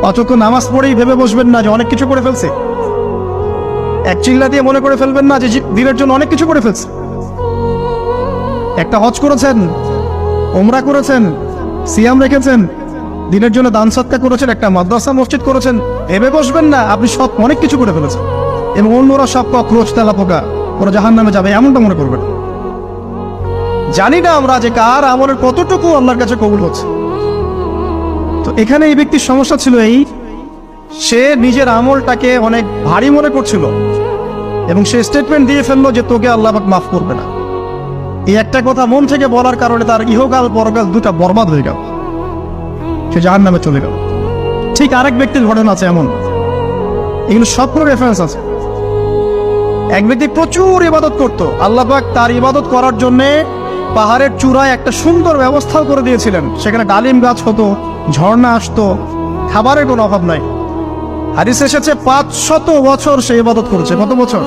অযথ নামাজ পড়েই ভেবে বসবেন না যে অনেক কিছু করে ফেলছে। এক চিল্লা দিয়ে মনে করে ফেলবেন না যে দিনের জন্য অনেক কিছু করে ফেলছে। একটা হজ করেছেন, ওমরা করেছেন, সিয়াম রেখেছেন, দিনের জন্য দান সৎকার করেছেন, একটা মাদ্রাসা মসজিদ করেছেন, ভেবে বসবেন না আপনি সব অনেক কিছু করে ফেলেছেন এবং অন্যরা সব কক্রোচ তেলা পোকা ওরা জাহান্নামে যাবে এমনটা মনে করবেন। জানি না আমরা যে কার আমলের কতটুকু আল্লাহর কাছে কবুল হচ্ছে। তো এখানে এই ব্যক্তির সমস্যা ছিল এই, সে নিজের আমলটাকে অনেক ভারী মনে করছিল এবং সে স্টেটমেন্ট দিয়ে ফেললো যে তোকে আল্লাহ পাক মাফ করবে না। এই একটা কথা মন থেকে বলার কারণে তার ইহকাল পরকাল দুটা বরবাদ হয়ে গেল, সে জাহান্নামে চলে গেল। ঠিক আরেক ব্যক্তির ঘটনা আছে এমন, এগুলো সবগুলো রেফারেন্স আছে। এক ব্যক্তি প্রচুর ইবাদত করত, আল্লাহ পাক তার ইবাদত করার জন্য পাহাড়ের চূড়ায় একটা সুন্দর ব্যবস্থাও করে দিয়েছিলেন। সেখানে ডালিম গাছ হতো, ঝর্ণা আসতো, খাবারের কোনো অভাব নাই। হাদিস এসেছে 500 বছর সে ইবাদত করেছে। কত বছর?